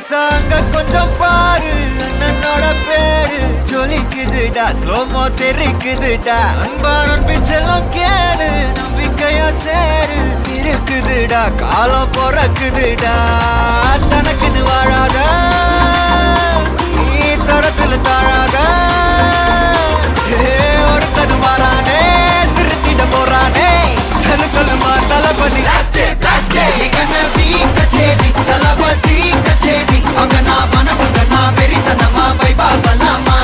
சாங்க கொஞ்சம் பாரு, அண்ணனோட பேரு ஜொலிக்குதுடா, ஸ்லோமோ தெரிக்குதுடா. அன்பான பிச்செல்லாம் கேளு, நம்பிக்கையா சேரு, இருக்குதுடா காலம் பொறக்குதுடா. தனக்குன்னு வாழாத, நீ தரத்துல தாழாத. ஒருத்தனு மாறானே, திருத்திட போறானே, தலுக்கலுமா தளபதி. தளபதி கச்சேரி அங்கனா மனவங்கனா வெறித்தனமா வைபா பலாமா.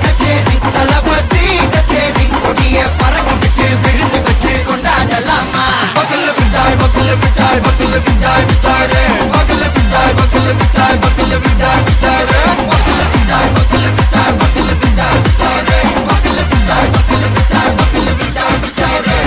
கச்சேரி தளபதி கச்சேரி கொடிய பறக்க விட்டு விருந்து வச்சு கொண்டாடலாமா. பக்கல்ல விட்டாய் பக்கல்ல விட்டாய் பக்கல்ல விட்டாய் விட்டாரே, பக்கல்ல விட்டாய் பக்கல்ல விட்டாய் பக்கல்ல விட்டாய் விட்டாரே, பக்கல்ல விட்டாய் பக்கல்ல விட்டாய் பக்கல்ல விட்டாய் விட்டாரே, பக்கல்ல விட்டாய் பக்கல்ல விட்டாய் பக்கல்ல விட்டாய் விட்டாரே.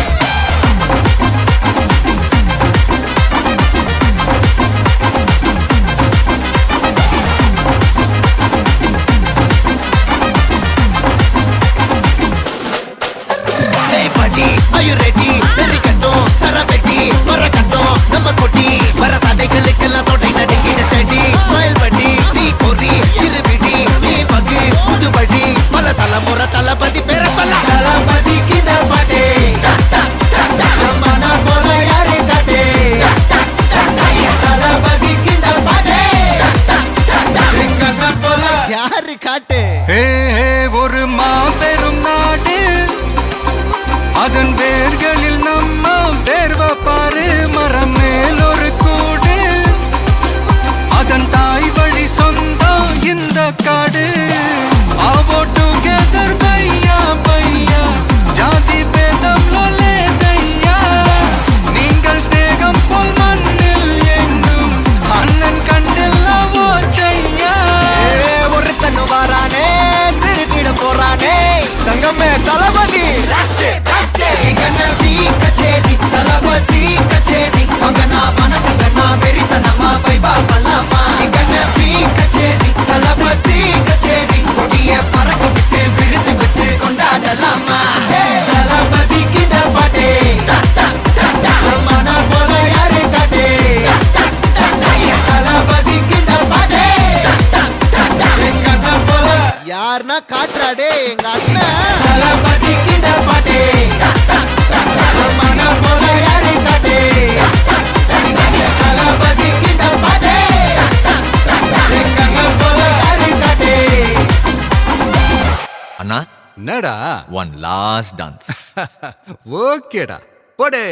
Are you ready? தெரிக்கட்டும் சரவெட்டி மரக்கட்டும் நம்ம கொட்டி வர தடைகளுக்கெல்லாம் தொடை நடுங்கிட ஸ்டடி. ஸ்மைல் பண்ணி நீ பொறி இருவிடி நீ பகு புதுபடி பல தலைமுறை தளபதி பேர சொல்ல. தளபதிக்கு இந்த பாட்டே மன போல யாரு காட்டே. தளபதிக்கு இந்த பாட்டே எங்க போல யாரு காட்டு. ஒரு மாபெரும் நாடு, அதன் வேர்களில் நம்ம வேர்வ பாரு. மரம் மேல் ஒரு கூடு, அதன் தாய் வழி சொந்தம் இந்த காடு. ஆவோ டுகெதர் பையா பையா, ஜாதி பேதம் லோலே தையா. நீங்கள் ஸ்நேகம் போல் மண்ணில் எங்கும் அண்ணன் கண்டெல்லவோ செய்யா. ஒருத்தனு வாரானே, திருத்திட போறானே, தங்கமே தளபதி. கச்சேரி தளபதி கச்சேரி அங்கனா மனதங்கனா வெறித்தனமா வைபா பலாமா. கச்சேரி தளபதி கச்சேரி கொடிய பறக்க விட்டு விருந்து வச்சு கொண்டாடலாமா. தளபதிக்கு இந்த பாட்டே மன போல யாரு காட்டே. தளபதிக்கு இந்த பாட்டே எங்க அண்ணன் போல யாருன்னா காட்டுறாடே எங்க அண்ணன். தளபதிக்கு இந்த பாட்டே மன போல யாரு காட்டே. தளபதிக்கு இந்த பாட்டே எங்க அண்ணன் போல யாரு காட்டே. அண்ணா என்னடா ஒன் லாஸ்ட் டான்ஸ். ஓகேடா போடே.